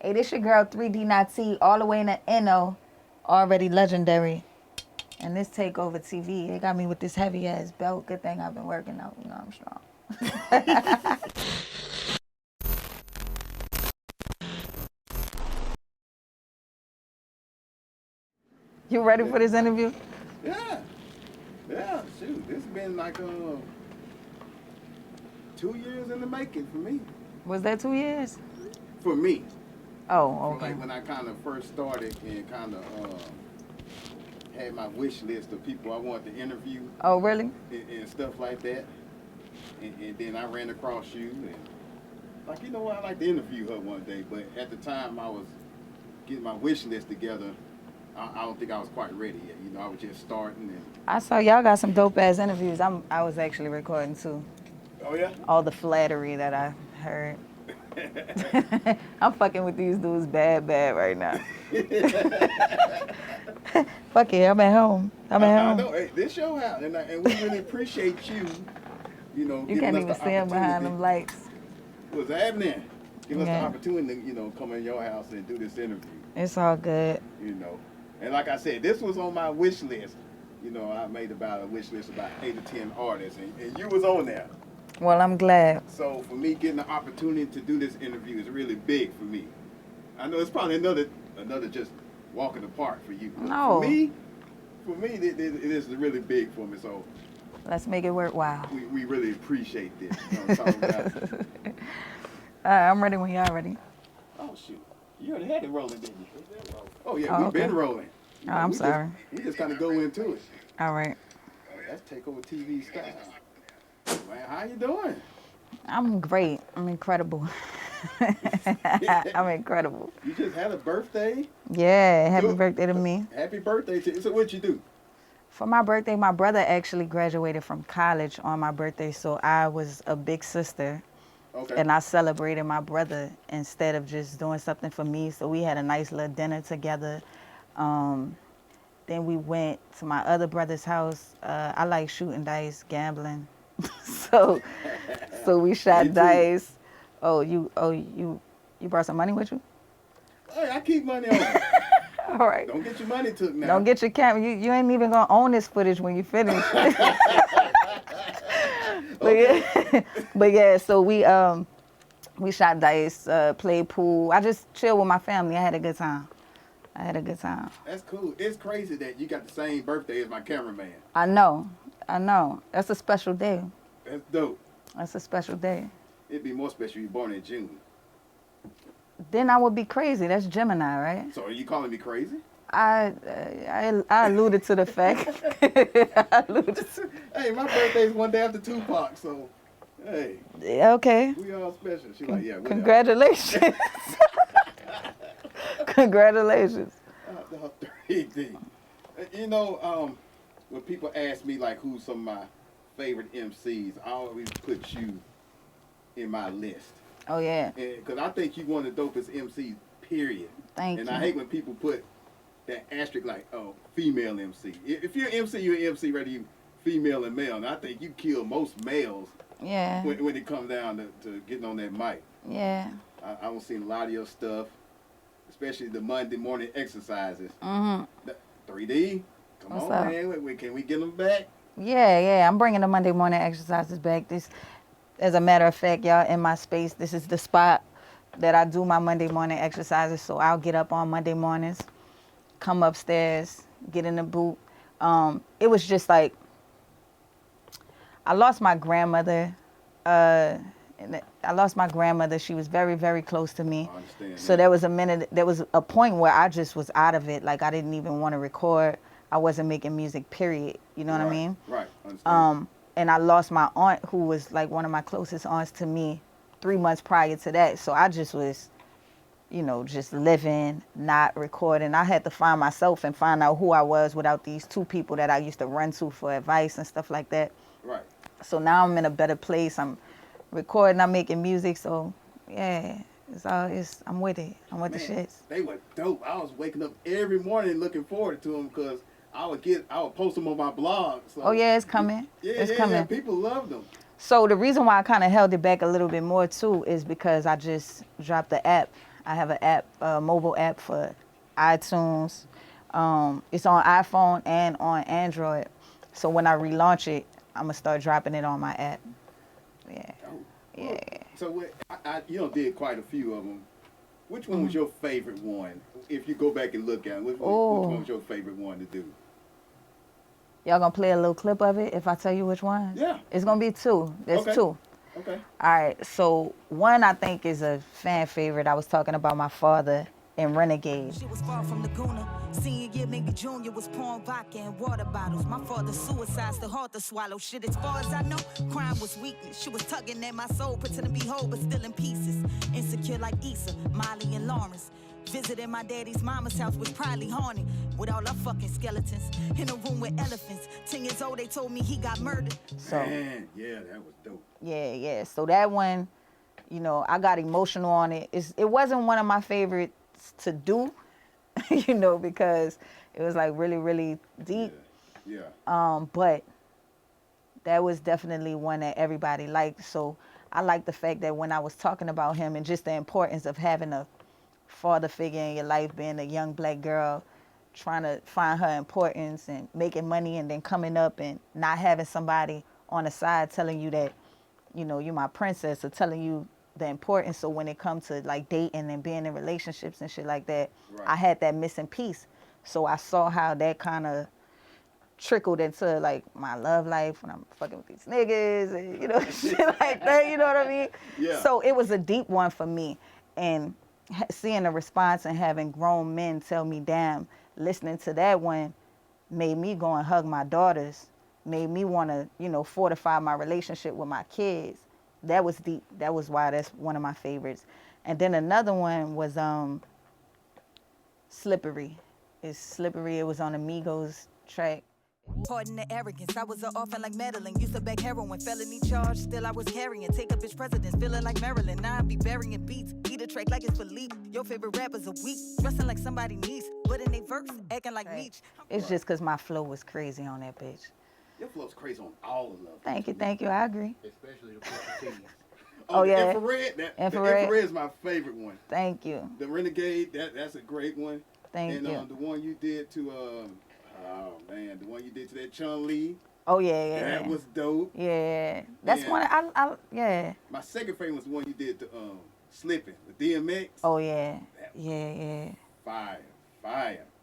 Hey, this your girl 3D Not T, all the way in the NO, already legendary. And this Takeover TV, they got me with this heavy ass belt. Good thing I've been working out. You know I'm strong. You ready for this interview? Yeah. Yeah, shoot. This has been like 2 years in the making for me. Was that 2 years? For me. Oh, From okay. like when I kind of first started and kind of had my wish list of people I wanted to interview Oh, really? and stuff like that. And then I ran across you and like, you know what, I'd like to interview her one day. But at the time I was getting my wish list together. I don't think I was quite ready yet. You know, I was just starting. And I saw y'all got some dope ass interviews. I was actually recording too. oh yeah? All the flattery that I heard. I'm fucking with these dudes bad right now. Fuck it, I'm at home. I know, hey, this your house, and we really appreciate you. You know, you can't even stand behind them lights. What's happening? Give us the Yeah. opportunity to, you know, come in your house and do this interview. It's all good. You know, and like I said, this was on my wish list. You know, I made about a wish list about 8 or 10 artists, and you was on there. Well, I'm glad. So for me, getting the opportunity to do this interview is really big for me. I know it's probably another just walk in the park for you. No. For me, it is really big for me. So Let's make it worthwhile. we really appreciate this. You know what I'm talking about? I'm ready when y'all ready. Oh shoot, you already had it rolling, didn't you? Oh yeah, Oh, we've okay. been rolling. Oh, I'm sorry. We just kind of go into it. All right. That's Takeover TV style. Man, how you doing? I'm great. I'm incredible. I'm incredible. You just had a birthday. Yeah, happy birthday to me. Happy birthday to you. So what you do? For my birthday, my brother actually graduated from college on my birthday, so I was a big sister. Okay. And I celebrated my brother instead of just doing something for me. So we had a nice little dinner together. Then we went to my other brother's house. I like shooting dice, gambling. so we shot dice. You brought some money with you? Hey, I keep money on me. All right. Don't get your money took now. Don't get your camera. You ain't even gonna own this footage when you finish. But yeah, so we shot dice, played pool. I just chilled with my family. I had a good time. That's cool. It's crazy that you got the same birthday as my cameraman. I know. That's a special day. That's dope. That's a special day. It'd be more special if you were born in June. Then I would be crazy. That's Gemini, right? So are you calling me crazy? I alluded to the fact. Hey, my birthday's one day after Tupac, so hey. Yeah, okay. We all special. She's like, yeah. Congratulations. Congratulations. You know, when people ask me like who's some of my favorite MCs, I always put you in my list. Oh yeah. Because I think you one of the dopest MCs, period. Thank you. And I hate when people put that asterisk like, oh, female MC. If you're an MC, you're an MC, whether you female and male. And I think you kill most males. Yeah. When it comes down to getting on that mic. Yeah. I don't see a lot of your stuff, especially the Monday morning exercises. 3D, come What's on, up? man. Can we get them back? Yeah. I'm bringing the Monday morning exercises back. This, as a matter of fact, y'all, in my space, this is the spot that I do my Monday morning exercises. So I'll get up on Monday mornings, come upstairs, get in the boot. It was just like, I lost my grandmother. She was very, very close to me. I understand. So there was a point where I just was out of it. Like I didn't even want to record. I wasn't making music, period. You know what I mean? Right, understand. And I lost my aunt, who was like one of my closest aunts to me 3 months prior to that. So I just was, just living, not recording. I had to find myself and find out who I was without these two people that I used to run to for advice and stuff like that. Right. So now I'm in a better place. I'm recording, I'm making music. So yeah, I'm with it. I'm with the shits. They were dope. I was waking up every morning looking forward to them because I would post them on my blog. So Oh yeah, it's coming. it's coming. Yeah, people loved them. So the reason why I kind of held it back a little bit more too is because I just dropped the app. I have an app, a mobile app for iTunes. It's on iPhone and on Android. So when I relaunch it, I'm gonna start dropping it on my app. Yeah. Oh, Yeah. well, so you did quite a few of them. Which one was your favorite one? If you go back and look at it, which one was your favorite one to do? Y'all gonna play a little clip of it if I tell you which one? Yeah. It's gonna be two. There's Okay. two. Okay. All right. So one I think is a fan favorite. I was talking about my father in Renegade. She was far from Laguna. Senior year, maybe junior, was pouring vodka and water bottles. My father's suicide, still hard to swallow. Shit, as far as I know, crime was weakness. She was tugging at my soul, pretending to be whole, but still in pieces. Insecure like Issa, Molly, and Lawrence. Visiting my daddy's mama's house was probably haunted with all our fucking skeletons. In a room with elephants. 10 years old, they told me he got murdered. So Man, yeah, that was dope. yeah. So that one, you know, I got emotional on it. It wasn't one of my favorites to do, you know, because it was like really, really deep. Yeah. But that was definitely one that everybody liked. So I like the fact that when I was talking about him and just the importance of having a father figure in your life, being a young black girl, trying to find her importance and making money and then coming up and not having somebody on the side telling you that, you know, you're my princess or telling you the importance. So when it comes to like dating and being in relationships and shit like that, Right. I had that missing piece. So I saw how that kind of trickled into like my love life when I'm fucking with these niggas and, you know, shit like that, you know what I mean? Yeah. So it was a deep one for me. And seeing the response and having grown men tell me, damn, listening to that one made me go and hug my daughters, made me want to, you know, fortify my relationship with my kids. That was deep. That was why that's one of my favorites. And then another one was Slippery. It's Slippery. It was on Amigos track. Pardon the arrogance, I was an orphan like Madeline. Used to beg heroin, felony charge, still I was carrying. Take up bitch presidents, feeling like Maryland. Now I be burying beats, eat a track like it's Philippe. Your favorite rappers a week, dressing like somebody niece, but in they verse, acting like Meech. It's just because my flow was crazy on that bitch. Your flow's crazy on all of them. Thank you. I agree. Especially the Pusha T's. Oh, the yeah. Infrared. The Infrared. Infrared is my favorite one. Thank you. The Renegade, that's a great one. Thank and, you. the one you did to, the one you did to that Chun-Li. Oh, yeah. That was dope. Yeah. That's Yeah. one, yeah. My second favorite was the one you did to Slipping with DMX. Oh, yeah. That was Yeah. fire.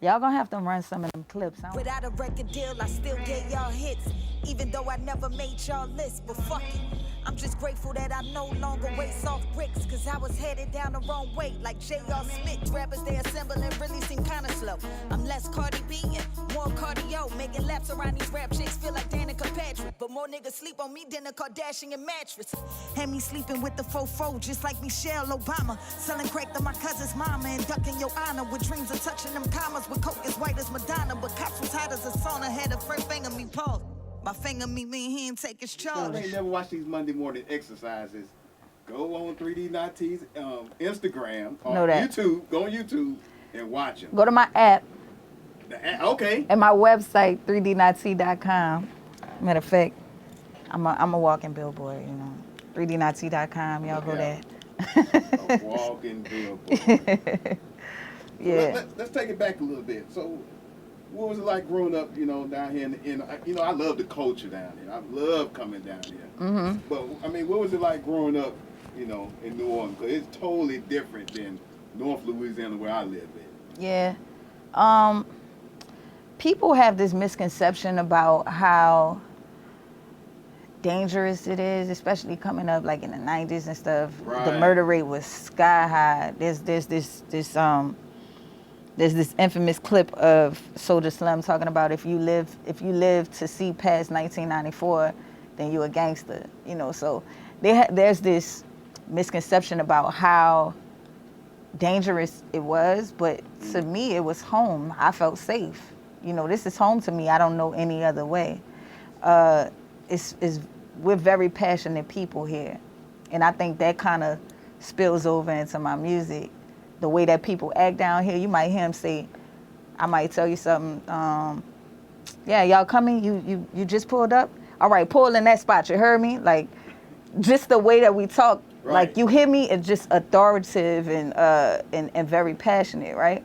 Y'all gonna have to run some of them clips. Without a record deal, I still get y'all hits. Even though I never made y'all list, but fuck it. I'm just grateful that I no longer weigh soft bricks, cause I was headed down the wrong way. Like J.R. Smith, rappers they assemble and really seem kinda slow. I'm less Cardi B and more cardio, making laps around these rap chicks feel like Danica Patrick. But more niggas sleep on me than a Kardashian mattress. Had me sleeping with the fofo, just like Michelle Obama. Selling crack to my cousin's mama and ducking your honor with dreams of touching them commas with coke as white as Madonna. But cops was hot as a sauna, had a friend finger me pause. My finger me mean he ain't take his charge. If you ain't never watched these Monday morning exercises, go on 3D Not T's Instagram or Know that. YouTube. Go on YouTube and watch them. Go to my app Okay. and my website, 3dnot.com. Matter of fact, I'm a walking billboard, you know. 3dnot.com, y'all go there. A walking billboard. Yeah. Let's take it back a little bit. So, what was it like growing up, you know, down here I love the culture down here. I love coming down here. Mm-hmm. But, I mean, what was it like growing up, you know, in New Orleans? Because it's totally different than North Louisiana where I live in. Yeah. People have this misconception about how dangerous it is, especially coming up like in the 90s and stuff. Right. The murder rate was sky high. There's this infamous clip of Soulja Slim talking about if you live to see past 1994, then you a gangster, you know. So there's this misconception about how dangerous it was, but to me it was home. I felt safe. You know, this is home to me. I don't know any other way. We're very passionate people here, and I think that kind of spills over into my music. The way that people act down here, you might hear them say, I might tell you something, yeah, y'all coming? You just pulled up? All right, pull in that spot, you heard me? Like, just the way that we talk Right. Like you hear me, it's just authoritative and very passionate, right?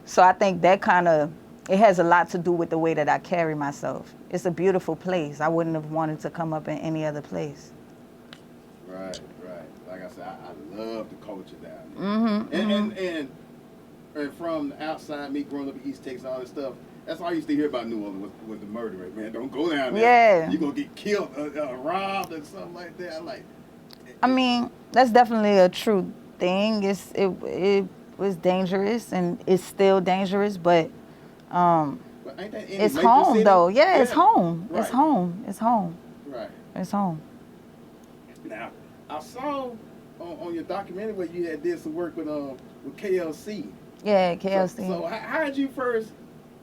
So I think that kind of, it has a lot to do with the way that I carry myself. It's a beautiful place. I wouldn't have wanted to come up in any other place. Right. Like I said, I love the culture down there. Mm-hmm. And from the outside, me growing up in East Texas, all this stuff, that's all I used to hear about New Orleans was the murder rate. Man, don't go down there. Yeah. You're going to get killed, robbed, or something like that. I'm like... I mean, that's definitely a true thing. It was dangerous, and it's still dangerous, but ain't that any it's major home, city? though. Yeah, it's home. Right. It's home. It's home. Right. It's home. Now, I saw on your documentary where you had did some work with KLC. Yeah, KLC. So how did you first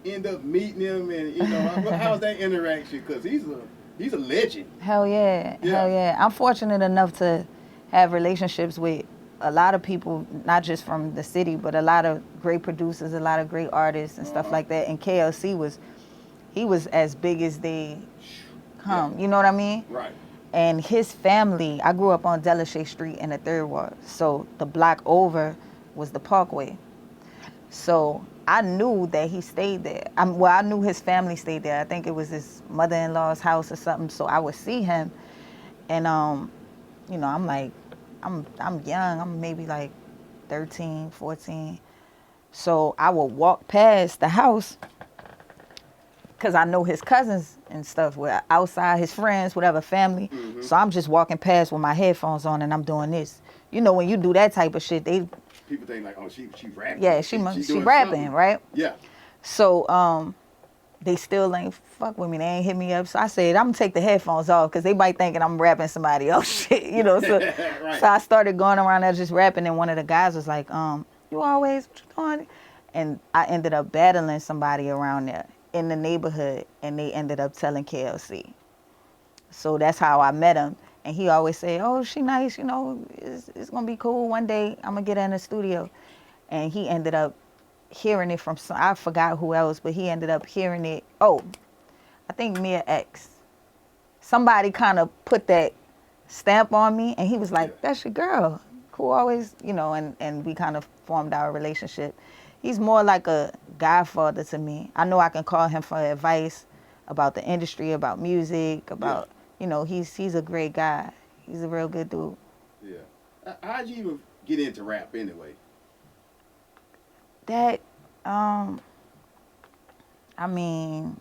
end up meeting him, and how's that interaction? Because he's a legend. Hell yeah. Hell yeah. I'm fortunate enough to have relationships with a lot of people, not just from the city, but a lot of great producers, a lot of great artists and stuff like that. And KLC he was as big as they come. Yeah. You know what I mean? Right. And his family, I grew up on Delashay Street in the 3rd Ward. So the block over was the Parkway. So I knew that he stayed there. I knew his family stayed there. I think it was his mother-in-law's house or something. So I would see him, and I'm like, I'm young. I'm maybe like 13, 14. So I would walk past the house because I know his cousins and stuff were outside, his friends, whatever, family. Mm-hmm. So I'm just walking past with my headphones on, and I'm doing this. You know, when you do that type of shit, people think like, oh, she rapping. Yeah, she rapping, right? Yeah. So they still ain't fuck with me. They ain't hit me up. So I said, I'm gonna take the headphones off because they might thinking I'm rapping somebody else shit, you know. So, right. So I started going around there just rapping, and one of the guys was like, you always, what you doing? And I ended up battling somebody around there in the neighborhood, and they ended up telling KLC. So that's how I met him. And he always say, oh, she nice, you know, it's going to be cool. One day I'm going to get her in the studio. And he ended up hearing it from I forgot who else, but he ended up hearing it. Oh, I think Mia X. Somebody kind of put that stamp on me, and he was like, that's your girl. Who always, you know, and we kind of formed our relationship. He's more like a godfather to me. I know I can call him for advice about the industry, about music, about... You know, he's a great guy. He's a real good dude. Yeah. How'd you even get into rap anyway? That, I mean,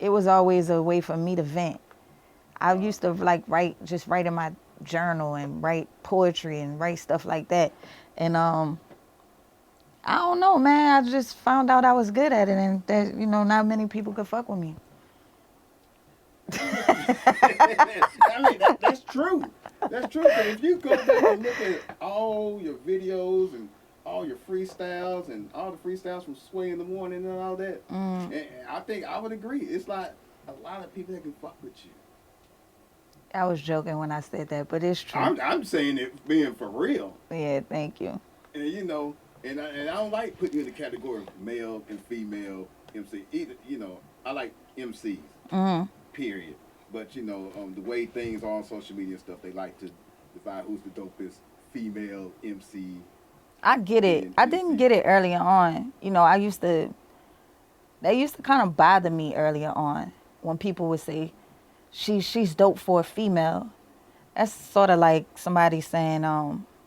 it was always a way for me to vent. I used to write in my journal and write poetry and write stuff like that. And I don't know, man. I just found out I was good at it, and that, you know, not many people could fuck with me. I mean, that's true. That's true. But if you go back and look at all your videos and all your freestyles and all the freestyles from Sway in the Morning and all that, and I think I would agree. It's like a lot of people that can fuck with you. I was joking when I said that, but it's true. I'm saying it being for real. Yeah, thank you. And you know, and I don't like putting you in the category of male and female MC. Either, you know, I like MCs. Mm-hmm. Period. But you know, the way things are on social media and stuff, they like to define who's the dopest female MC. I get it. I didn't get it earlier on. You know, they used to kind of bother me earlier on when people would say, she's dope for a female. That's sort of like somebody saying,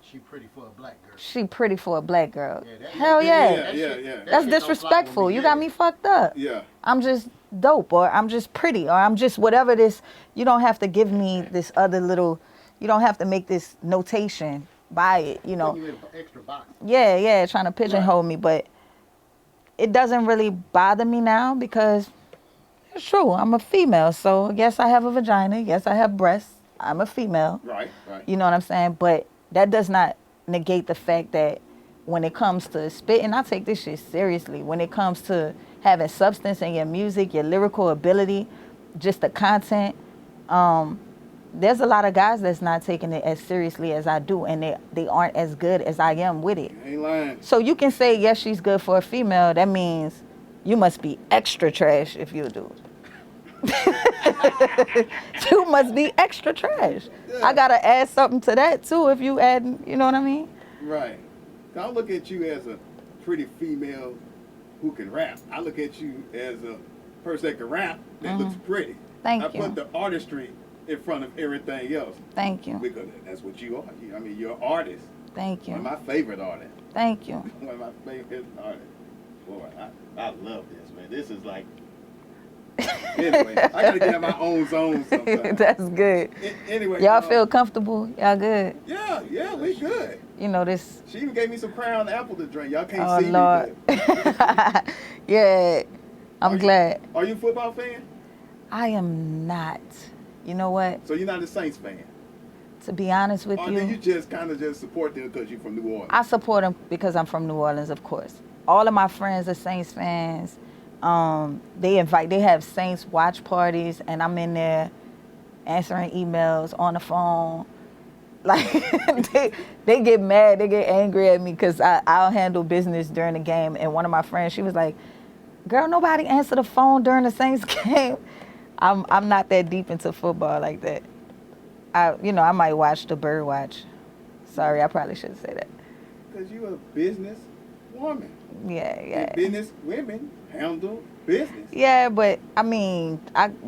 she pretty for a black girl. She pretty for a black girl. Yeah, Hell yeah. Yeah. That's disrespectful. You got me fucked up. Yeah. I'm just dope, or I'm just pretty, or I'm just whatever this. You don't have to give me this other little, you don't have to make this notation by it, you know. You in an extra box. Yeah, trying to pigeonhole me, but it doesn't really bother me now because it's true. I'm a female, so yes, I have a vagina. Yes, I have breasts. I'm a female. Right. You know what I'm saying? But that does not negate the fact that when it comes to spitting, I take this shit seriously. When it comes to having substance in your music, your lyrical ability, just the content, there's a lot of guys that's not taking it as seriously as I do, and they aren't as good as I am with it. You ain't lying. So you can say, yes, she's good for a female. That means you must be extra trash if you do. You must be extra trash. I gotta add something to that too if you add, you know what I mean? Right. I look at you as a pretty female who can rap. I look at you as a person that can rap that looks pretty. Thank I you. put the artistry in front of everything else. Thank you. Because that's what you are. I mean, you're an artist. Thank you. One of my favorite artists. Thank you. One of my favorite artists. Boy, I love this, man. This is like... Anyway, I gotta get in my own zone sometimes. That's good. Anyway. Y'all feel comfortable? Y'all good? Yeah, we good. You know this. She even gave me some Crown Apple to drink. Y'all can't Oh see Lord. me. But Yeah, I'm glad. Are you a football fan? I am not. You know what? So you're not a Saints fan? To be honest with Or you, do you just kind of just support them because you're from New Orleans? I support them because I'm from New Orleans, of course. All of my friends are Saints fans. They have Saints watch parties, and I'm in there answering emails on the phone. Like they get mad, they get angry at me because I'll handle business during the game. And one of my friends, she was like, "Girl, nobody answer the phone during the Saints game." I'm not that deep into football like that. I might watch the Bird Watch. Sorry, I probably shouldn't say that. Because you're a business woman. Yeah. And business women handle business. Yeah, but I mean,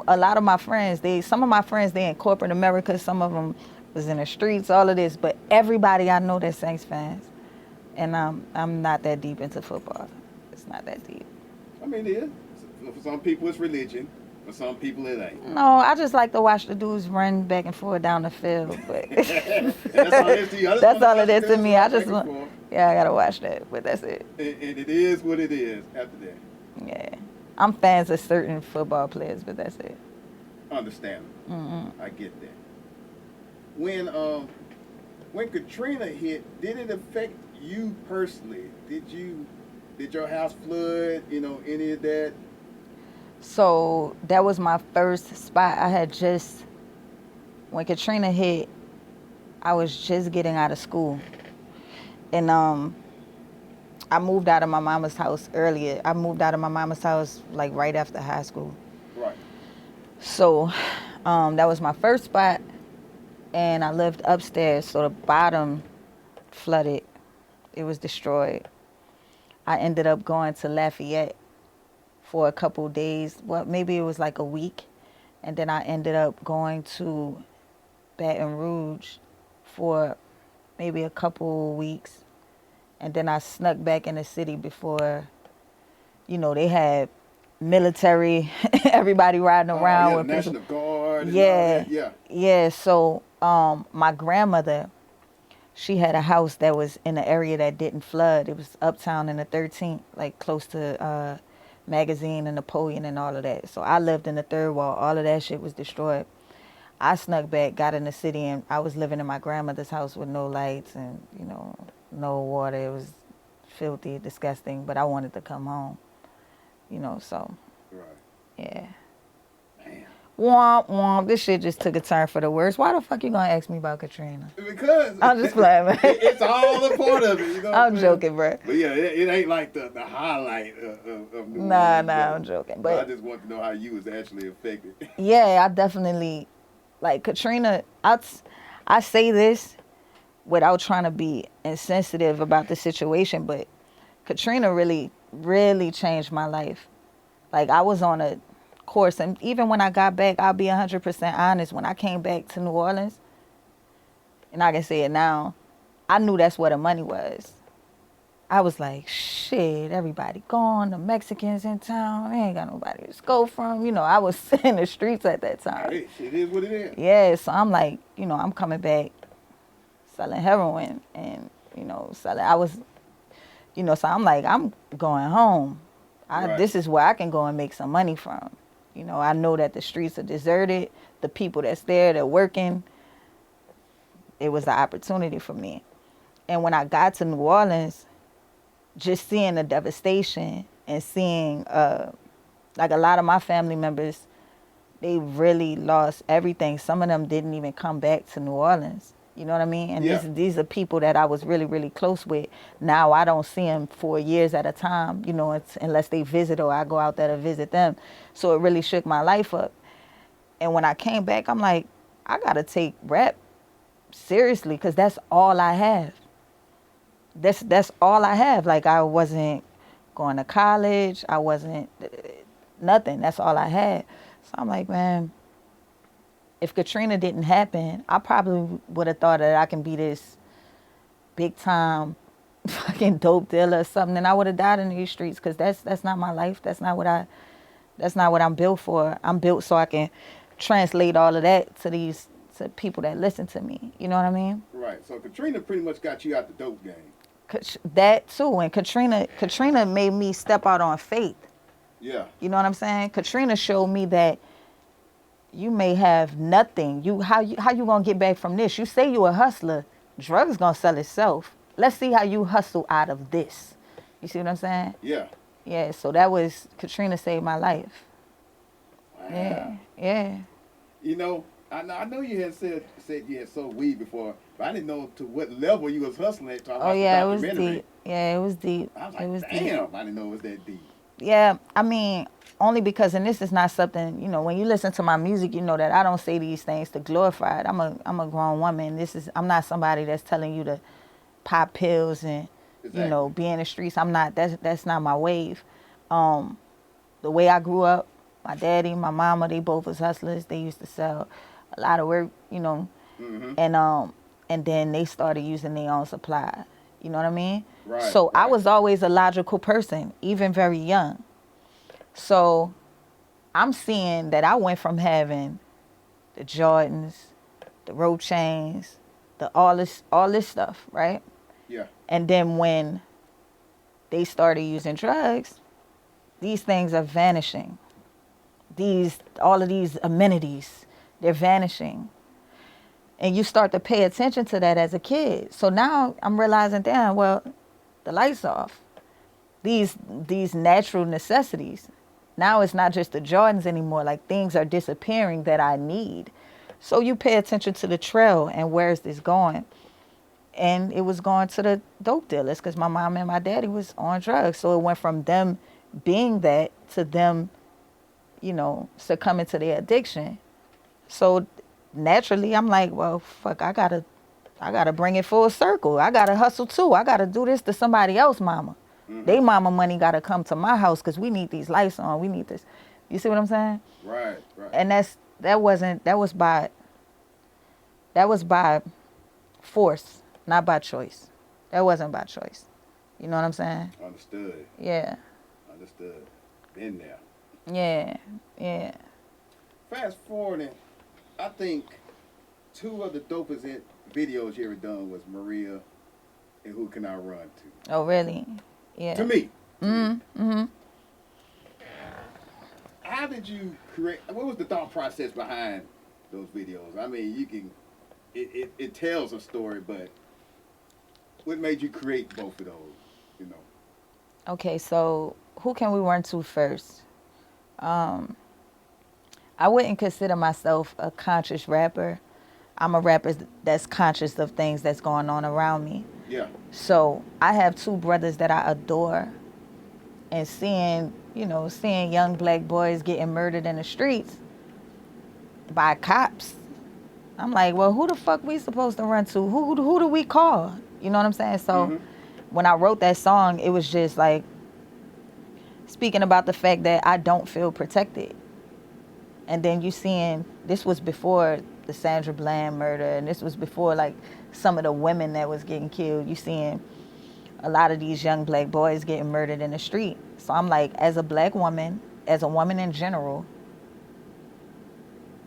a lot of my friends, some of my friends, they in corporate America, some of them was in the streets, all of this, but everybody I know that's Saints fans. And I'm not that deep into football. It's not that deep. I mean, it is. For some people, it's religion. For some people, it ain't. No, I just like to watch the dudes run back and forth down the field. But That's all it is to you. That's all it is to me. I just want. want, I gotta watch that, but that's it. And it is what it is after that. Yeah, I'm fans of certain football players, but that's it. Understandable. Mm-hmm. I get that. When Katrina hit, did it affect you personally? Did your house flood? Any of that? So that was my first spot. When Katrina hit, I was just getting out of school. And I moved out of my mama's house earlier. I moved out of my mama's house like right after high school. Right. So that was my first spot. And I lived upstairs, so the bottom flooded. It was destroyed. I ended up going to Lafayette for a couple days. Well, maybe it was like a week. And then I ended up going to Baton Rouge for maybe a couple weeks. And then I snuck back in the city before, they had military, everybody riding around. With National Guard. And yeah. All that. Yeah. So my grandmother, she had a house that was in an area that didn't flood. It was uptown in the 13th, like close to Magazine and Napoleon and all of that. So I lived in the third wall. All of that shit was destroyed. I snuck back, got in the city, and I was living in my grandmother's house with no lights and, no water. It was filthy, disgusting, but I wanted to come home, so. Right. Yeah. Man. Womp, womp. This shit just took a turn for the worse. Why the fuck you gonna ask me about Katrina? Because I'm just playing, man. It's all a part of it. I'm joking, bro. But yeah, it ain't like the highlight of New Nah, Orleans, I'm joking. But I just want to know how you was actually affected. yeah, I definitely, like Katrina, I say this without trying to be insensitive about the situation, but Katrina really, really changed my life. Like, I was on a course, and even when I got back, I'll be 100% honest, when I came back to New Orleans, and I can say it now, I knew that's where the money was. I was like, shit, everybody gone, the Mexicans in town, they ain't got nobody to go from. I was in the streets at that time. Hey, it is what it is. Yeah, so I'm like, I'm coming back selling heroin and, selling, so I'm like, I'm going home. Right. This is where I can go and make some money from. I know that the streets are deserted. The people that's there, they're working. It was an opportunity for me. And when I got to New Orleans, just seeing the devastation and seeing, like a lot of my family members, they really lost everything. Some of them didn't even come back to New Orleans. You know what I mean? And yeah. these are people that I was really, really close with. Now I don't see them for years at a time, unless they visit or I go out there to visit them. So it really shook my life up. And when I came back, I'm like, I gotta take rap seriously because that's all I have. That's all I have. Like, I wasn't going to college. I wasn't nothing. That's all I had. So I'm like, man, if Katrina didn't happen, I probably would have thought that I can be this big time fucking dope dealer or something, and I would have died in these streets because that's not my life. That's not what I'm built for. I'm built so I can translate all of that to people that listen to me. You know what I mean? Right. So Katrina pretty much got you out the dope game. That too. And Katrina made me step out on faith. Yeah. You know what I'm saying? Katrina showed me that you may have nothing. How you gonna get back from this? You say you a hustler. Drugs gonna sell itself. Let's see how you hustle out of this. You see what I'm saying? Yeah. Yeah. So that was Katrina saved my life. Wow. Yeah. Yeah. You know, I know you had said you had sold weed before, but I didn't know to what level you was hustling at. Oh yeah, it was deep. Yeah, it was deep. I was like, it was damn, deep. I didn't know it was that deep. Yeah, I mean, only because, and this is not something, you know, when you listen to my music, you know that I don't say these things to glorify it. I'm a grown woman. I'm not somebody that's telling you to pop pills and, Exactly. you know, be in the streets. I'm not, that's not my wave. The way I grew up, my daddy, my mama, they both was hustlers. They used to sell a lot of work, you know, and then they started using their own supply. You know what I mean? Right. So I was always a logical person, even very young. So I'm seeing that I went from having the Jordans, the road chains, all this stuff, right? Yeah. And then when they started using drugs, these things are vanishing. All of these amenities, they're vanishing. And you start to pay attention to that as a kid. So now I'm realizing, damn, well, the lights off. These natural necessities. Now it's not just the Jordans anymore. Like, things are disappearing that I need. So you pay attention to the trail and where is this going? And it was going to the dope dealers because my mom and my daddy was on drugs. So it went from them being that to them, you know, succumbing to their addiction. So naturally, I'm like, well, fuck, I gotta bring it full circle. I gotta hustle too. I gotta do this to somebody else, mama. They mama money gotta come to my house because we need these lights on. We need this. You see what I'm saying? Right. And that was by force, not by choice. That wasn't by choice. You know what I'm saying? Understood. Yeah. Understood. Been there. Yeah. Yeah. Fast forwarding, I think 2 of the dopest videos you ever done was Maria and Who Can I Run To? Oh, really? Yeah. To me. Mm-hmm. How did you create, what was the thought process behind those videos? I mean, it tells a story, but what made you create both of those, you know? Okay, so who can we run to first? I wouldn't consider myself a conscious rapper. I'm a rapper that's conscious of things that's going on around me. Yeah. So I have 2 brothers that I adore, and seeing young black boys getting murdered in the streets by cops, I'm like, well, who the fuck we supposed to run to? Who do we call? You know what I'm saying? So when I wrote that song, it was just like speaking about the fact that I don't feel protected. And then you seeing, this was before the Sandra Bland murder, and this was before like some of the women that was getting killed. You seeing a lot of these young black boys getting murdered in the street. So I'm like, as a black woman, as a woman in general,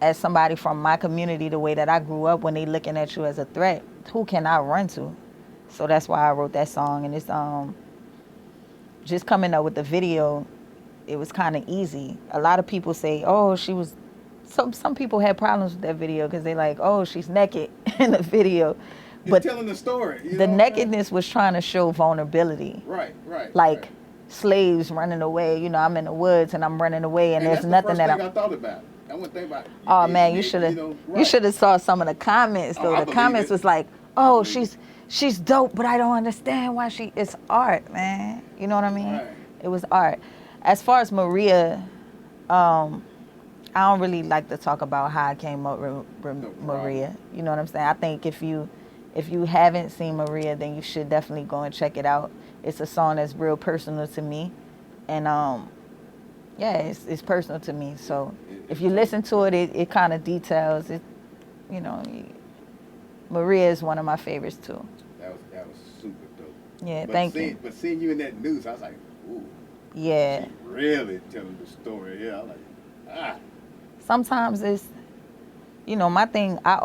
as somebody from my community, the way that I grew up, when they looking at you as a threat, who can I run to? So that's why I wrote that song. And it's just coming up with the video, it was kind of easy. A lot of people say, oh, some people had problems with that video because they like, oh, she's naked in the video. But telling the story. The nakedness was trying to show vulnerability. Right. Like slaves running away. You know, I'm in the woods and I'm running away, and there's nothing that I thought about. I wouldn't think about. Oh man, you should have saw some of the comments though. The comments was like, oh, she's dope, but I don't understand why it's art, man. You know what I mean? Right. It was art. As far as Maria, I don't really like to talk about how I came up with problem. Maria. You know what I'm saying? I think if you haven't seen Maria, then you should definitely go and check it out. It's a song that's real personal to me, and yeah, it's personal to me. So if you listen to it, it kind of details it. You know, Maria is one of my favorites too. That was super dope. Yeah, But seeing you in that news, I was like, ooh. Yeah. She really telling the story. Yeah, I'm like, ah. Sometimes it's, you know, my thing. I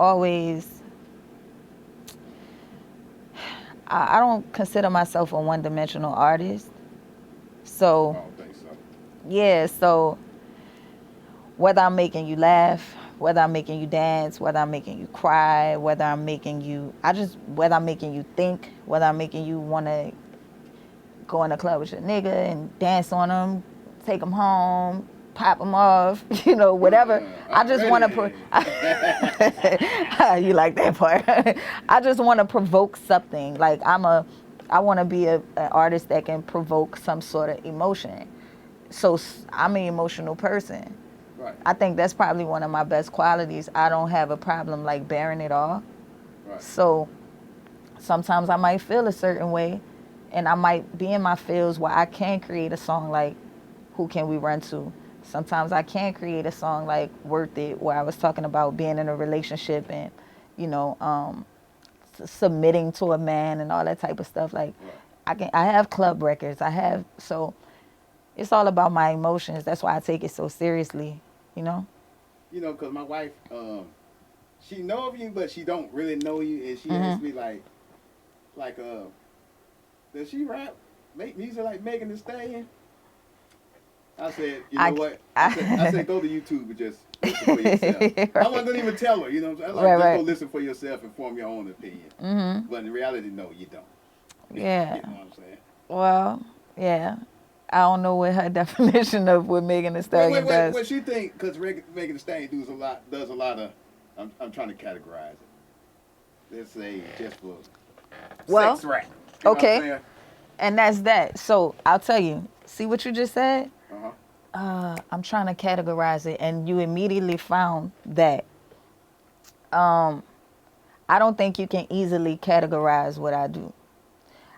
don't consider myself a one-dimensional artist. I So don't think so. yeah, so whether I'm making you laugh, whether I'm making you dance, whether I'm making you cry, whether I'm making you think, whether I'm making you want to go in the club with your nigga and dance on them, take them home, pop them off, you know, whatever. I just want to you like that part. I just want to provoke something. Like I want to be an artist that can provoke some sort of emotion. So I'm an emotional person. Right. I think that's probably one of my best qualities. I don't have a problem like bearing it all. Right. So sometimes I might feel a certain way, and I might be in my feels where I can create a song like Who Can We Run To? Sometimes I can create a song like Worth It, where I was talking about being in a relationship and, you know, submitting to a man and all that type of stuff. Like Right. I have club records. So it's all about my emotions. That's why I take it so seriously, you know? You know, because my wife, she know of you, but she don't really know you, and she asks me like, does she rap, make music like Megan Thee Stallion? I said, you know what? I said, go to YouTube and just listen for yourself. I wasn't gonna even tell her, you know what I'm saying? Like, just go listen for yourself and form your own opinion. Mm-hmm. But in reality, no, you don't. Yeah. You know what I'm saying? Well, yeah. I don't know what her definition of what Megan Thee Stallion does. What she think? Because Megan Thee Stallion does a lot of. I'm trying to categorize it. Let's say just for sex rap. You know what I'm saying? And that's that. So I'll tell you. See what you just said? Uh-huh. I'm trying to categorize it, and you immediately found that. I don't think you can easily categorize what I do.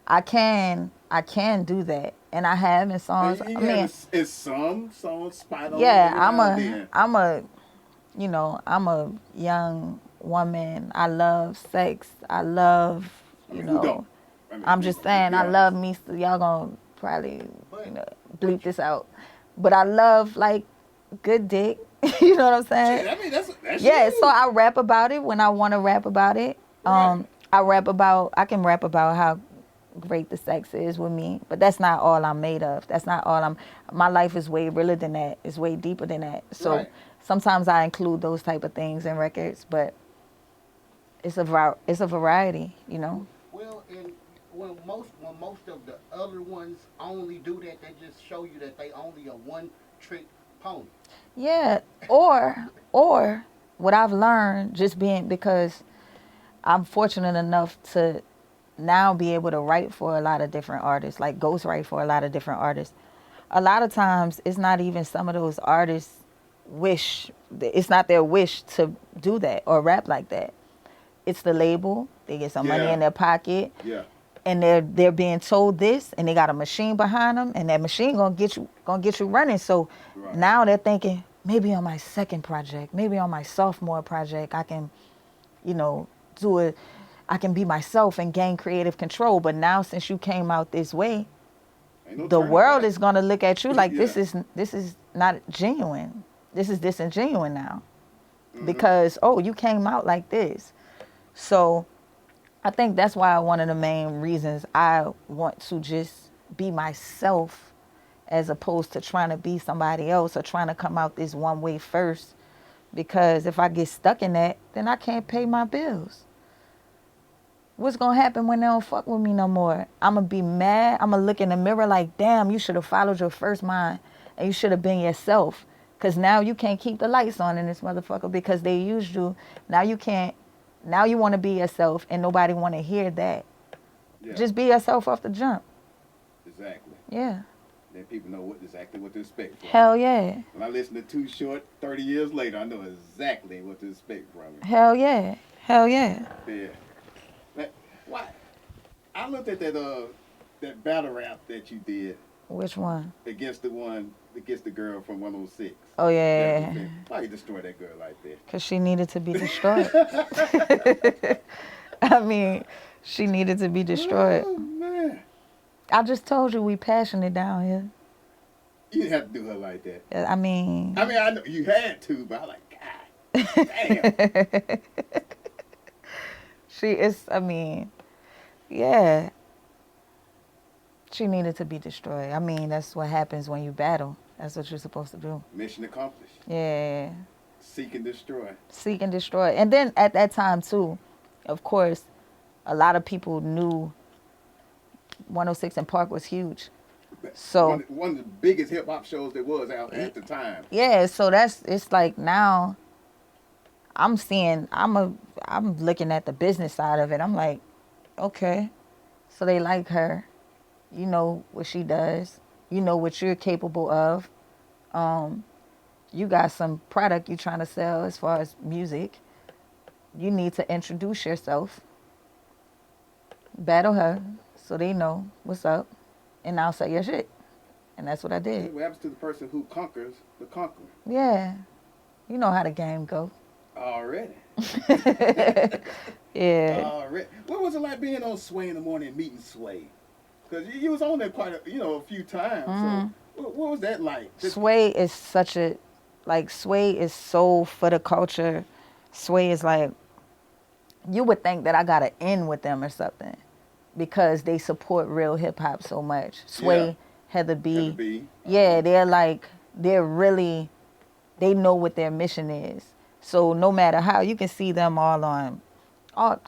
I can do that, and I have in songs. It's some songs spot on. Yeah, I'm a young woman. I love sex. I love, Who don't? I'm just saying, I love me. Y'all gonna probably, bleep this out, but I love like good dick. You know what I'm saying? I mean, that's yeah. you. So I rap about it when I want to rap about it. Right. I can rap about how great the sex is with me, but that's not all I'm made of. That's not all my life is way realer than that. It's way deeper than that. So sometimes I include those type of things in records, but it's a variety, you know. Well, and when most of the other ones only do that, they just show you that they only a one-trick pony. Yeah, or what I've learned because I'm fortunate enough to now be able to write for a lot of different artists, like ghostwrite for a lot of different artists. A lot of times it's not even some of those artists it's not their wish to do that or rap like that. It's the label. They get some money in their pocket. Yeah. And they're being told this, and they got a machine behind them, and that machine gonna get you running. So now they're thinking, maybe on my second project, maybe on my sophomore project, I can, do it. I can be myself and gain creative control. But now, since you came out this way, the world is gonna look at you like this is not genuine. This is disingenuous now, because you came out like this. So I think that's why one of the main reasons I want to just be myself, as opposed to trying to be somebody else or trying to come out this one way first. Because if I get stuck in that, then I can't pay my bills. What's going to happen when they don't fuck with me no more? I'm going to be mad. I'm going to look in the mirror like, damn, you should have followed your first mind and you should have been yourself. Because now you can't keep the lights on in this motherfucker because they used you. Now you can't. Now you want to be yourself and nobody want to hear that. Yeah. Just be yourself off the jump. Exactly. Yeah. Then people know exactly what to expect from Hell you. yeah. When I listen to Too Short 30 years later, I know exactly what to expect from you. Hell yeah. Hell yeah. Yeah. Like, why? I looked at that battle rap that you did Which one? against the girl from 106. Oh yeah. Why you destroy that girl like that? Because she needed to be destroyed. I mean, she needed to be destroyed. Oh man. I just told you we passionate down here. You didn't have to do her like that. I mean, I know you had to, but I was like, God damn. she is, I mean, yeah. She needed to be destroyed. I mean, that's what happens when you battle. That's what you're supposed to do. Mission accomplished. Yeah. Seek and destroy. Seek and destroy. And then at that time, too, of course, a lot of people knew 106 and Park was huge. So one of the biggest hip hop shows there was out at the time. yeah, so it's like now I'm looking at the business side of it. I'm like, okay, so they like her. You know what she does. You know what you're capable of. You got some product you're trying to sell as far as music. You need to introduce yourself. Battle her so they know what's up. And I'll say your shit. And that's what I did. What happens to the person who conquers the conqueror? Yeah. You know how the game go. Already. Yeah. Already. What was it like being on Sway in the Morning and meeting Sway? Because you was on there quite a few times. Mm-hmm. So what was that like? Sway is Sway is so for the culture. Sway is like, you would think that I got to end with them or something because they support real hip hop so much. Sway, Yeah. Heather B. Yeah, they know what their mission is. So no matter how, you can see them all on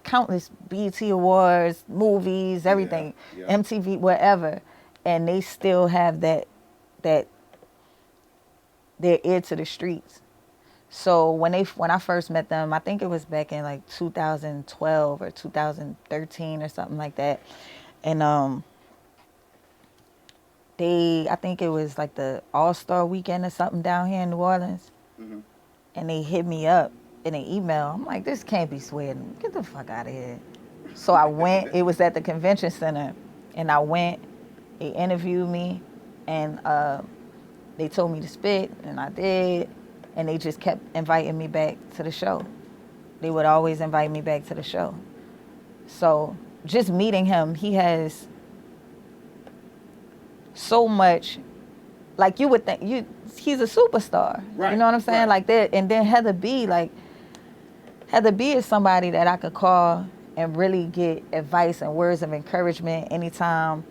countless BET Awards, movies, everything, Yeah. MTV, wherever, and they still have that their ear to the streets. So when I first met them, I think it was back in like 2012 or 2013 or something like that, and I think it was like the All-Star weekend or something down here in New Orleans, Mm-hmm. and they hit me up in an email. I'm like, this can't be Sweden. Get the fuck out of here. So I went. It was at the convention center, and I went. They interviewed me, and they told me to spit, and I did. And they just kept inviting me back to the show. They would always invite me back to the show. So just meeting him, he has so much, like you would think, he's a superstar. Right, You know what I'm saying? right. Like that. And then Heather B is somebody that I could call and really get advice and words of encouragement anytime.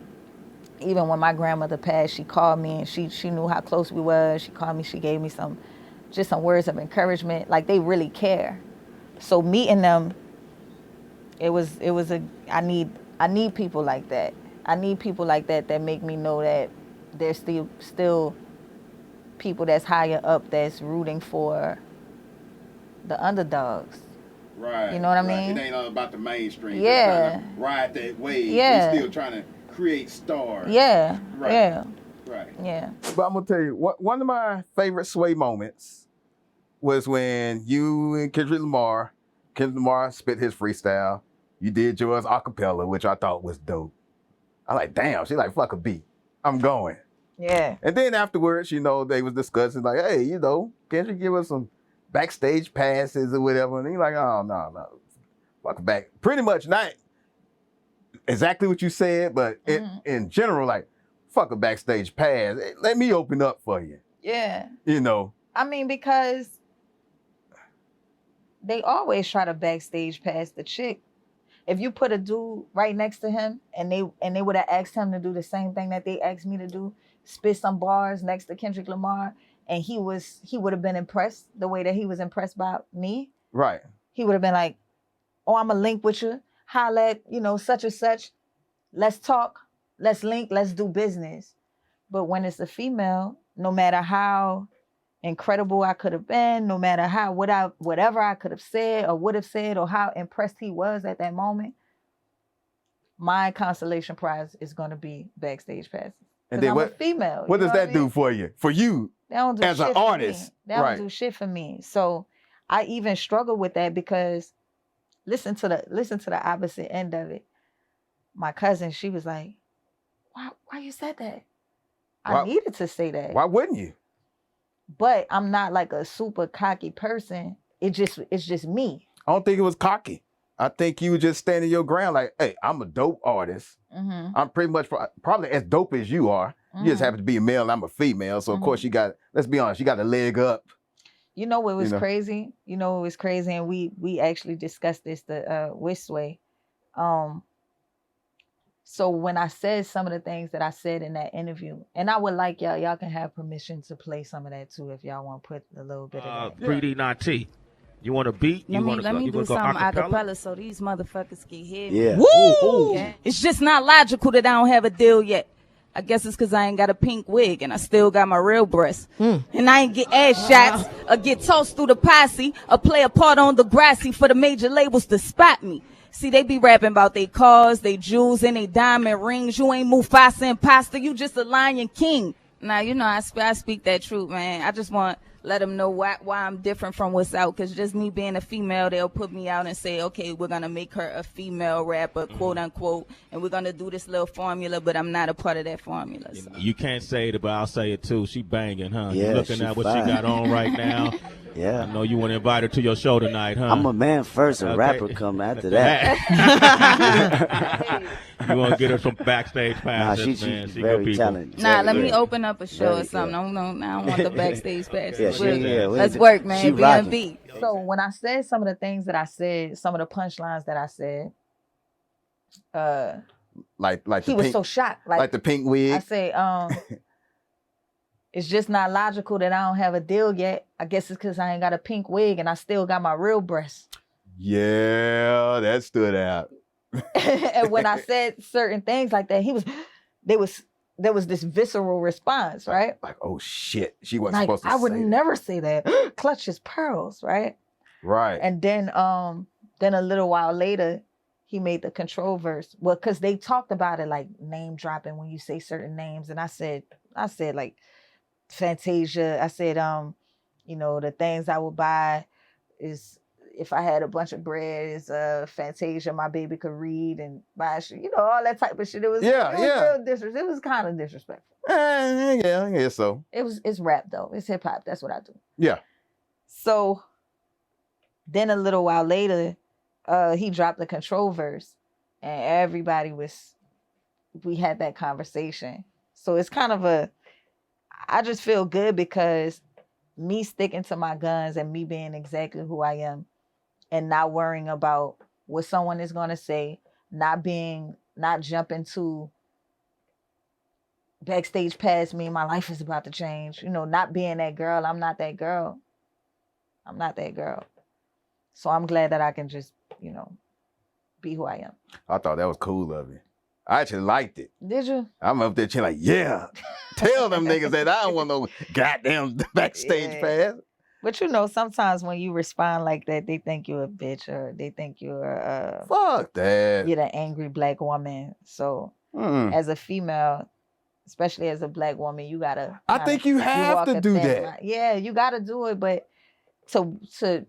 Even when my grandmother passed, she called me and she knew how close we were. She called me, she gave me some words of encouragement. Like they really care. So meeting them, I need people like that. I need people like that make me know that there's still people that's higher up that's rooting for the underdogs. Right. You know what I right. mean? It ain't all about the mainstream. Just Yeah. trying to ride that wave. Yeah. We still trying to create stars. Yeah. Right. Yeah. Right. Yeah. But I'm gonna tell you, one of my favorite Sway moments was when you and Kendrick Lamar spit his freestyle. You did yours a cappella, which I thought was dope. I like, damn, she like, fuck a beat. I'm going. Yeah. And then afterwards, they was discussing like, hey, Kendrick give us some backstage passes or whatever. And he's like, oh, no, fuck back. Pretty much not exactly what you said, but in general, like, fuck a backstage pass. Let me open up for you. Yeah. I mean, because they always try to backstage pass the chick. If you put a dude right next to him and they would have asked him to do the same thing that they asked me to do, spit some bars next to Kendrick Lamar, and he would have been impressed the way that he was impressed by me. Right. He would have been like, oh, I'm going to link with you. Holla at, such and such. Let's talk. Let's link. Let's do business. But when it's a female, no matter how incredible I could have been, no matter how whatever I could have said or would have said or how impressed he was at that moment, my consolation prize is going to be backstage passes. And 'Cause then I'm what? a female. What you does know that I mean? do for you? For you They don't do as shit an for artist, me. They don't right? do shit for me. So I even struggle with that because listen to the opposite end of it. My cousin, she was like, why you said that? I Why- needed to say that. Why wouldn't you? But I'm not like a super cocky person. It's just me. I don't think it was cocky. I think you were just standing your ground like, hey, I'm a dope artist. Mm-hmm. I'm pretty much probably as dope as you are. You just happen to be a male and I'm a female. So, of course, you got, let's be honest, you got a leg up. You know what was You know. crazy? You know what was crazy? And we actually discussed this this way. So when I said some of the things that I said in that interview, and I would like y'all can have permission to play some of that too if y'all want to put a little bit of that. 3D not T. You want a beat? Let me do something acapella so these motherfuckers can hear me. Yeah. Woo! Yeah. It's just not logical that I don't have a deal yet. I guess it's because I ain't got a pink wig and I still got my real breasts. And I ain't get ass shots or get tossed through the posse or play a part on the grassy for the major labels to spot me. See, they be rapping about they cars, they jewels, and they diamond rings. You ain't Mufasa imposter, you just a Lion King. Now, you know, I speak that truth, man. I just want to let them know why I'm different from what's out. Because just me being a female, they'll put me out and say, okay, we're going to make her a female rapper, quote unquote, and we're going to do this little formula, but I'm not a part of that formula. So. You can't say it, but I'll say it too. She banging, huh? Yeah, you looking she at what fine. she got on right now. Yeah. I know you want to invite her to your show tonight, huh? I'm a man first, a rapper come after that. You want to get her some backstage passes, she's man. She very good people. talented. Nah, let Yeah. me open up a show Very, or something. I don't want the backstage pass. Yeah, Let's work, man. She rocking. B&B. So when I said some of the things that I said, some of the punchlines that I said, Like he the was pink, so shocked. like the pink wig. I say, it's just not logical that I don't have a deal yet. I guess it's because I ain't got a pink wig and I still got my real breasts. Yeah, that stood out. And when I said certain things like that, there was this visceral response, right? Like, oh shit, she wasn't Like, supposed to I would say that. never say that. Clutch his pearls, right? Right. And then a little while later, he made the control verse. Well, because they talked about it like name dropping when you say certain names. And I said like Fantasia. I said, you know, the things I would buy is if I had a bunch of bread is Fantasia my baby could read and buy shit, you know, all that type of shit. It was real it was kind of disrespectful. Yeah, I guess so. It's rap though. It's hip hop. That's what I do. Yeah. So then a little while later, he dropped the control verse and we had that conversation. So it's kind of I just feel good because me sticking to my guns and me being exactly who I am and not worrying about what someone is going to say, not jumping to backstage past me, my life is about to change, you know, not being that girl. I'm not that girl. So I'm glad that I can just, you know, be who I am. I thought that was cool of you. I actually liked it. Did you? I'm up there chilling like, yeah. Tell them niggas that I don't want no goddamn backstage pass. But you know, sometimes when you respond like that, they think you're a bitch or they think you're fuck that. You're the angry black woman. So as a female, especially as a black woman, you gotta. I think you have to do that. Yeah, you gotta do it. But to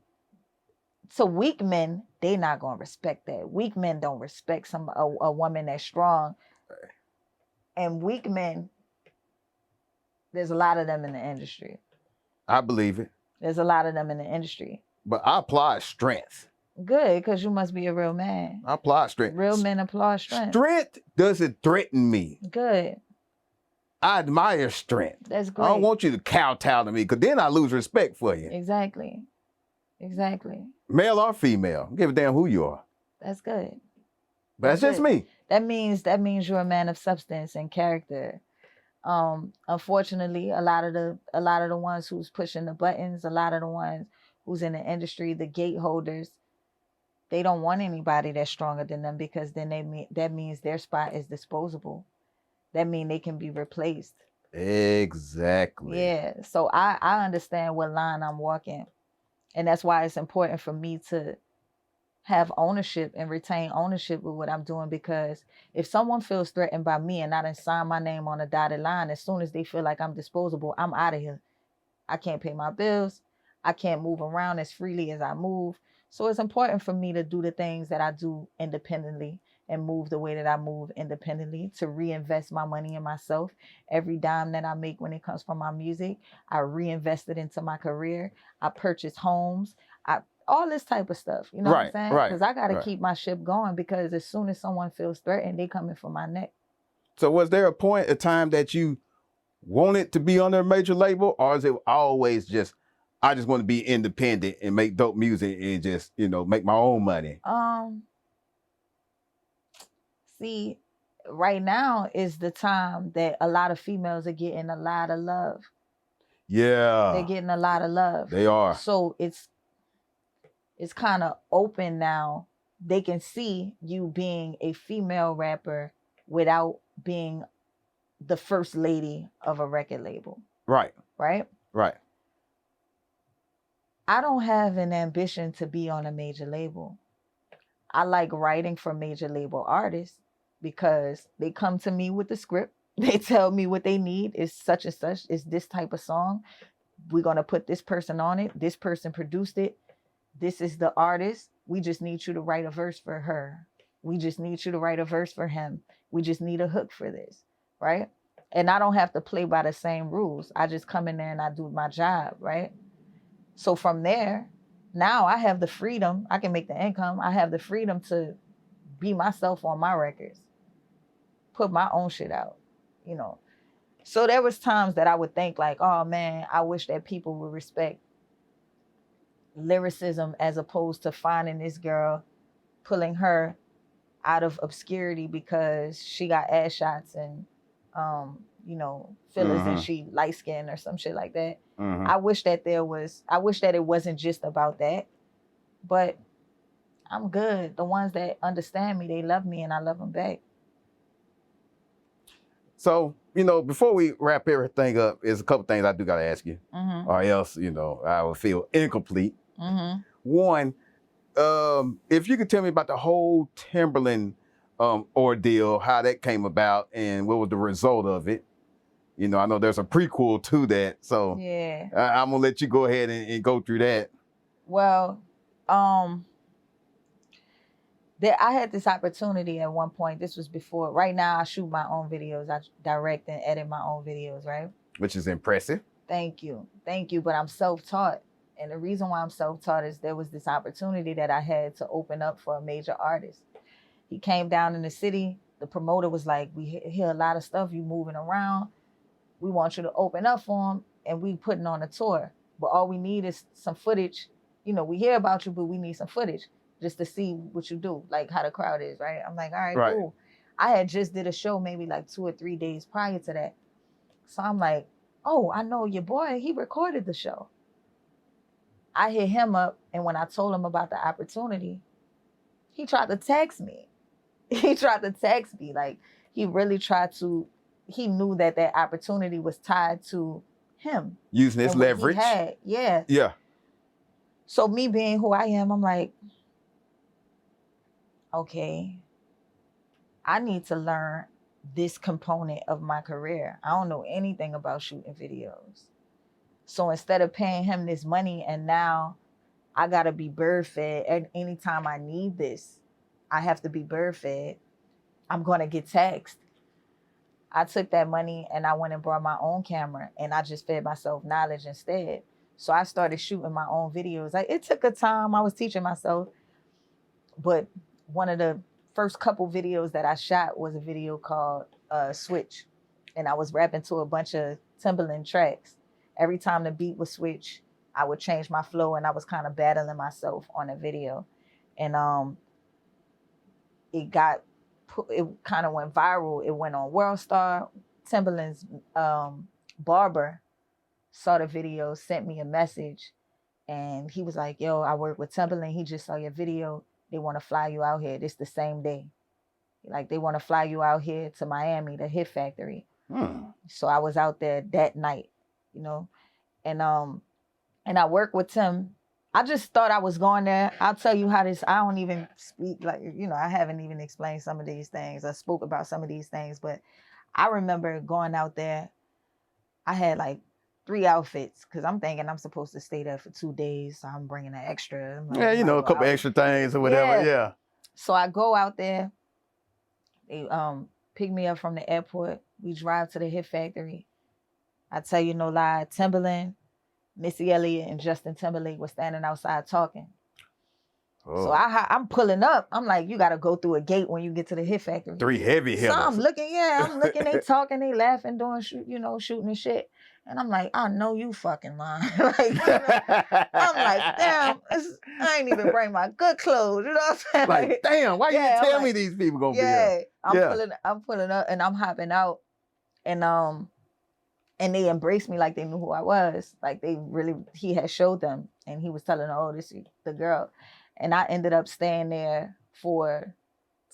weak men, they not gonna respect that. Weak men don't respect a woman that's strong. And weak men, there's a lot of them in the industry. I believe it. There's a lot of them in the industry. But I applaud strength. Good, because you must be a real man. I applaud strength. Real men applaud strength. Strength doesn't threaten me. Good. I admire strength. That's great. I don't want you to kowtow to me because then I lose respect for you. Exactly. Male or female. Give a damn who you are. That's good. But that's just me. That means you're a man of substance and character. Unfortunately, a lot of the ones who's pushing the buttons, a lot of the ones who's in the industry, the gateholders, they don't want anybody that's stronger than them because then that means their spot is disposable. That means they can be replaced. Exactly. Yeah. So I understand what line I'm walking. And that's why it's important for me to have ownership and retain ownership with what I'm doing, because if someone feels threatened by me and I done sign my name on a dotted line, as soon as they feel like I'm disposable, I'm out of here. I can't pay my bills. I can't move around as freely as I move. So it's important for me to do the things that I do independently and move the way that I move independently, to reinvest my money in myself. Every dime that I make when it comes from my music, I reinvest it into my career. I purchase homes. All this type of stuff. You know what I'm saying? Because I got to keep my ship going, because as soon as someone feels threatened, they coming for my neck. So was there a time that you wanted to be on a major label, or is it always just, I just want to be independent and make dope music and just, make my own money? See, right now is the time that a lot of females are getting a lot of love. Yeah. They're getting a lot of love. They are. So it's kind of open now. They can see you being a female rapper without being the first lady of a record label. Right. Right? Right. I don't have an ambition to be on a major label. I like writing for major label artists because they come to me with the script. They tell me what they need is such and such, is this type of song. We're going to put this person on it. This person produced it. This is the artist. We just need you to write a verse for her. We just need you to write a verse for him. We just need a hook for this, right? And I don't have to play by the same rules. I just come in there and I do my job, right? So from there, now I have the freedom. I can make the income. I have the freedom to be myself on my records, put my own shit out, So there was times that I would think like, oh man, I wish that people would respect lyricism as opposed to finding this girl, pulling her out of obscurity because she got ass shots and fillers and she light skinned or some shit like that. I wish that it wasn't just about that, but I'm good. The ones that understand me, they love me and I love them back. So, before we wrap everything up, there's a couple things I do got to ask you, or else, I will feel incomplete. One, if you could tell me about the whole Timberland ordeal, how that came about and what was the result of it. I know there's a prequel to that, so yeah, I'm going to let you go ahead and go through that. Well, I had this opportunity at one point. This was before. Right now, I shoot my own videos. I direct and edit my own videos, right? Which is impressive. Thank you. But I'm self-taught. And the reason why I'm self-taught is there was this opportunity that I had to open up for a major artist. He came down in the city. The promoter was like, we hear a lot of stuff. You moving around. We want you to open up for him. And we putting on a tour. But all we need is some footage. We hear about you, but we need some footage just to see what you do, like how the crowd is, right? I'm like, all right, cool. I had just did a show maybe like 2 or 3 days prior to that. So I'm like, oh, I know your boy. He recorded the show. I hit him up, and when I told him about the opportunity, he tried to text me. Like, he really tried to, he knew that opportunity was tied to him. Using his leverage. Yeah. Yeah. So me being who I am, I'm like, okay, I need to learn this component of my career. I don't know anything about shooting videos. So instead of paying him this money and now I got to be bird fed, and anytime I need this, I have to be bird fed, I'm going to get taxed. I took that money and I went and brought my own camera and I just fed myself knowledge instead. So I started shooting my own videos. It took a time. I was teaching myself. But one of the first couple videos that I shot was a video called Switch. And I was rapping to a bunch of Timberland tracks. Every time the beat would switch, I would change my flow and I was kind of battling myself on a video. And it kind of went viral. It went on World Star. Timberland's barber saw the video, sent me a message, and he was like, yo, I work with Timberland. He just saw your video. They want to fly you out here. This the same day. Like, they want to fly you out here to Miami, the Hit Factory. So I was out there that night, and I worked with Tim I just thought I was going there. I'll tell you how this, I don't even speak, like, you know, I haven't even explained some of these things. I spoke about some of these things, but I remember going out there. I had like 3 outfits because I'm thinking I'm supposed to stay there for 2 days. So I'm bringing an extra. I'm like, Yeah, you might know, a go couple out. extra things or whatever. Yeah. So I go out there. They pick me up from the airport. We drive to the Hit Factory. I tell you no lie, Timberland, Missy Elliott, and Justin Timberlake were standing outside talking. Oh. So I'm pulling up. I'm like, you got to go through a gate when you get to the Hit Factory. 3 heavy hitters. So I'm looking, they talking, they laughing, doing, shooting and shit. And I'm like, I know you fucking lying. Like, you know, I'm like, damn, I ain't even bring my good clothes. You know what I'm saying? Like, damn, why you didn't tell me these people gonna be here? I'm pulling up and I'm hopping out. And they embraced me like they knew who I was. Like he had showed them and he was telling them, oh, this is the girl. And I ended up staying there for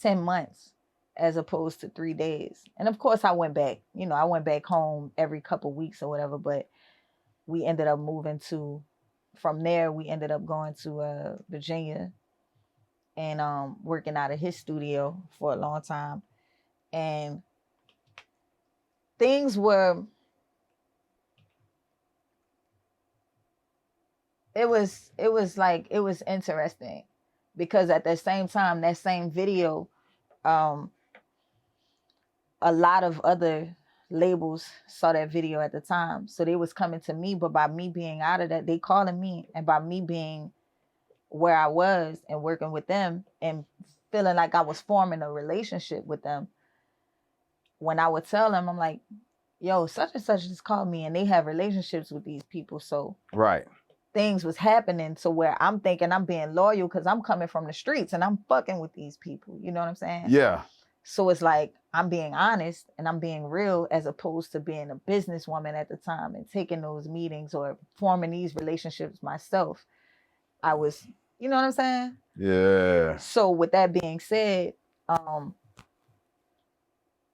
10 months as opposed to 3 days. And of course I went back, I went back home every couple weeks or whatever, but we ended up from there, we ended up going to Virginia and working out of his studio for a long time. And things were, it was interesting because at the same time, that same video, a lot of other labels saw that video at the time. So they was coming to me, but by me being out of that, they calling me, and by me being where I was and working with them and feeling like I was forming a relationship with them, when I would tell them, I'm like, yo, such and such just called me and they have relationships with these people. So right. Things was happening to where I'm thinking I'm being loyal because I'm coming from the streets and I'm fucking with these people. You know what I'm saying? Yeah. So it's like I'm being honest and I'm being real as opposed to being a businesswoman at the time and taking those meetings or forming these relationships myself. I was, you know what I'm saying? Yeah. So with that being said,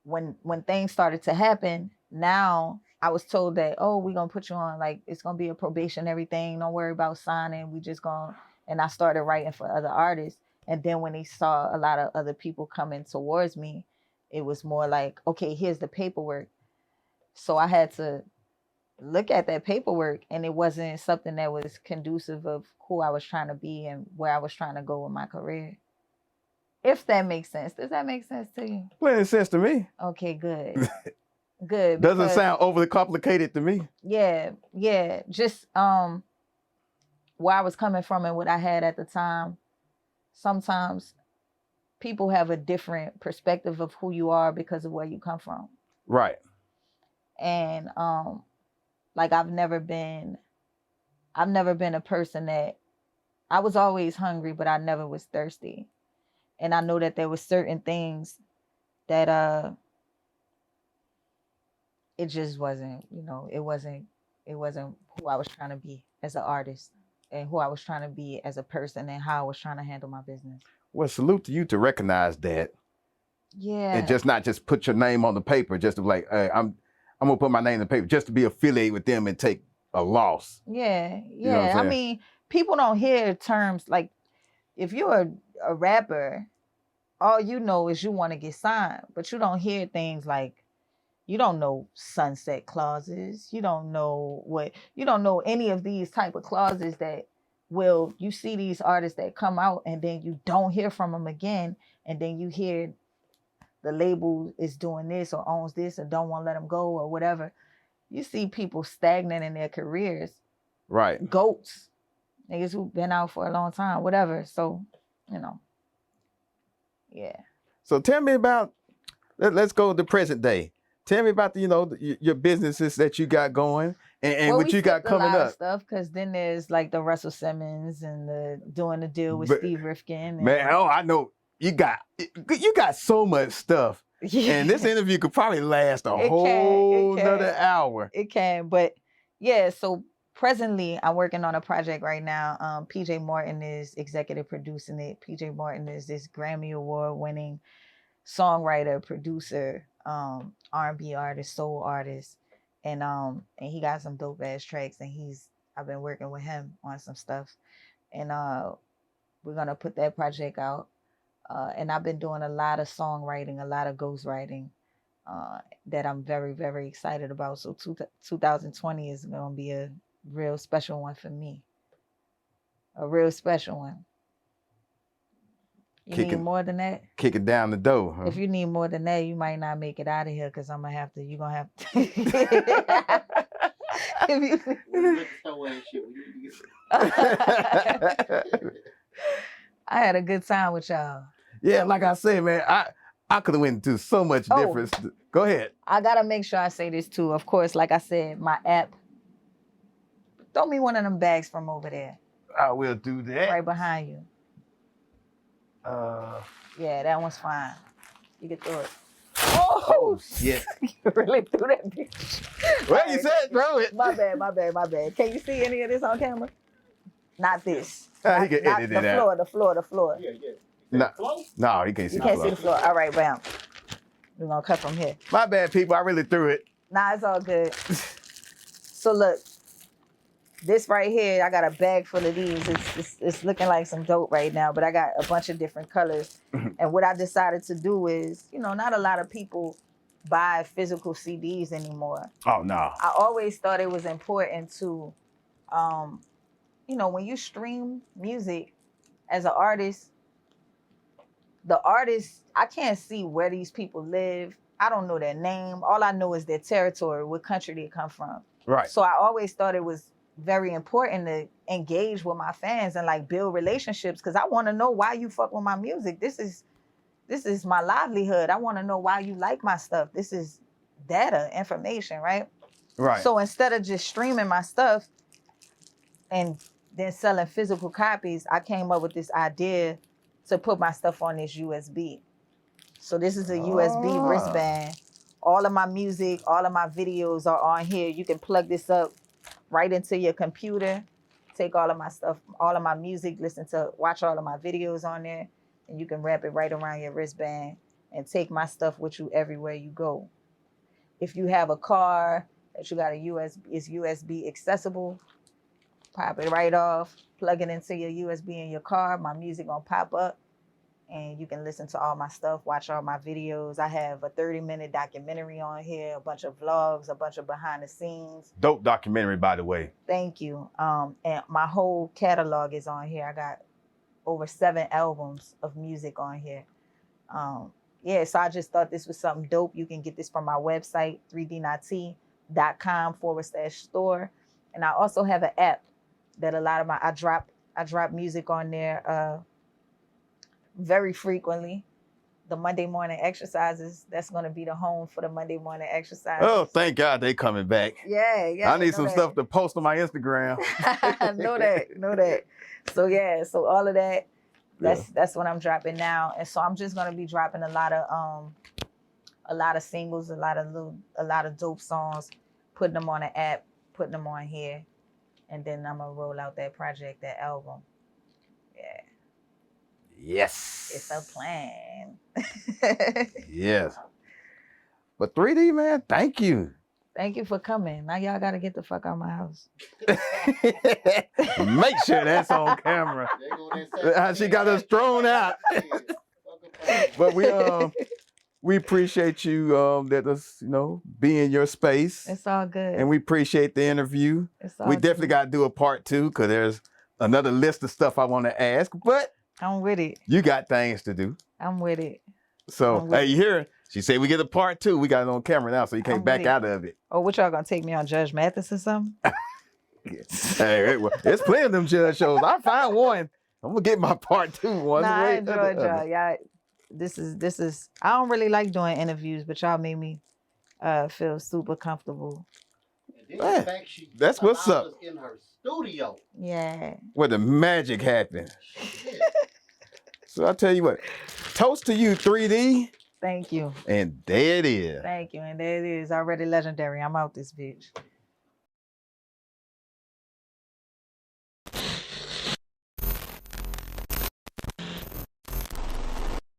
when things started to happen, now I was told that, oh, we're going to put you on, like, it's going to be a probationary thing. Don't worry about signing. We just going, and I started writing for other artists. And then when they saw a lot of other people coming towards me, it was more like, okay, here's the paperwork. So I had to look at that paperwork, and it wasn't something that was conducive of who I was trying to be and where I was trying to go with my career. If that makes sense. Does that make sense to you? Plenty sense to me. Okay, good. Good. Doesn't sound overly complicated to me. Yeah. Just where I was coming from and what I had at the time. Sometimes people have a different perspective of who you are because of where you come from. Right. And like I've never been a person that, I was always hungry, but I never was thirsty. And I know that there were certain things that it just wasn't, it wasn't who I was trying to be as an artist and who I was trying to be as a person and how I was trying to handle my business. Well, salute to you to recognize that. Yeah. And just not just put your name on the paper, just to be like, hey, I'm gonna put my name in the paper just to be affiliated with them and take a loss. Yeah. You know what I'm I saying? mean, people don't hear terms like, if you're a rapper, all you know is you want to get signed, but you don't hear things like, you don't know sunset clauses. You don't know any of these type of clauses that you see these artists that come out and then you don't hear from them again. And then you hear the label is doing this or owns this and don't want to let them go or whatever. You see people stagnant in their careers. Right. Goats. Niggas who've been out for a long time, whatever. So, yeah. So tell me about, let's go to the present day. Tell me about your businesses that you got going and what you got coming up. Stuff because then there's like the Russell Simmons and doing the deal with Steve Rifkin. Man, I know you got so much stuff. Yeah. And this interview could probably last a whole another hour. It can, but yeah. So presently, I'm working on a project right now. PJ Morton is executive producing it. PJ Morton is this Grammy Award winning songwriter, producer, R&B artist, soul artist, and he got some dope ass tracks, and I've been working with him on some stuff. and we're gonna put that project out. And I've been doing a lot of songwriting, a lot of ghostwriting that I'm very, very excited about. So 2020 is gonna be a real special one for me. A real special one. You need more than that? Kick it down the door, huh? If you need more than that, you might not make it out of here because you're gonna have to. If you... I had a good time with y'all. Yeah, like I said, man, I could have went into so much difference. Go ahead. I gotta make sure I say this too. Of course, like I said, my app. Throw me one of them bags from over there. I will do that. Right behind you. Yeah, that one's fine. You can throw it. Oh shit! You really threw that bitch. Well, you said throw it. My bad. Can you see any of this on camera? Not this. He can edit it out. The floor. No, he can't see the floor. You can't see the floor. All right, bam. We're gonna cut from here. My bad, people. I really threw it. Nah, it's all good. So look, this right here, I got a bag full of these. It's looking like some dope right now, but I got a bunch of different colors. And what I decided to do is, not a lot of people buy physical CDs anymore. Oh, no. I always thought it was important to, when you stream music as an artist, the artist, I can't see where these people live. I don't know their name. All I know is their territory, what country they come from. Right. So I always thought it was very important to engage with my fans and like build relationships because I want to know why you fuck with my music. This is my livelihood. I want to know why you like my stuff. This is data, information, right? Right. So instead of just streaming my stuff and then selling physical copies, I came up with this idea to put my stuff on this USB. So this is a USB wristband. All of my music, all of my videos are on here. You can plug this up right into your computer, take all of my stuff, all of my music, watch all of my videos on there, and you can wrap it right around your wristband and take my stuff with you everywhere you go. If you have a car that you got is USB accessible, pop it right off, plug it into your USB in your car, my music gonna pop up, and you can listen to all my stuff, watch all my videos. I have a 30-minute documentary on here, a bunch of vlogs, a bunch of behind the scenes. Dope documentary, by the way. Thank you. And my whole catalog is on here. I got over 7 albums of music on here. So I just thought this was something dope. You can get this from my website, 3dnot.com/store. And I also have an app that a lot of I drop music on there very frequently. The Monday morning exercises, that's going to be the home for the Monday morning exercises. Oh, thank God they coming back. Yeah. I need some stuff to post on my Instagram. know that. So all of that, that's what I'm dropping now. And so I'm just going to be dropping a lot of singles, a lot of dope songs, putting them on an app, putting them on here. And then I'm going to roll out that project, that album. Yeah. Yes. It's a plan. Yes. But 3D, man, thank you. Thank you for coming. Now y'all got to get the fuck out of my house. Make sure that's on camera. How she got us thrown out. But we appreciate you let us, be in your space. It's all good. And we appreciate the interview. We definitely got to do a part 2 because there's another list of stuff I want to ask. But I'm with it. You got things to do. I'm with it. So, hey, you hear? She said we get a part 2. We got it on camera now, so you can't back out of it. Oh, what y'all gonna take me on Judge Mathis or something? Hey, there's plenty of them judge shows. I find one. I'm gonna get my part 2 one. Nah, I enjoyed y'all. Y'all, this is. I don't really like doing interviews, but y'all made me feel super comfortable. Man, that's what's up. In her studio. Yeah. Where the magic happened. So I tell you what, toast to you, 3D. Thank you. And there it is. Thank you. And there it is. Already legendary. I'm out this bitch.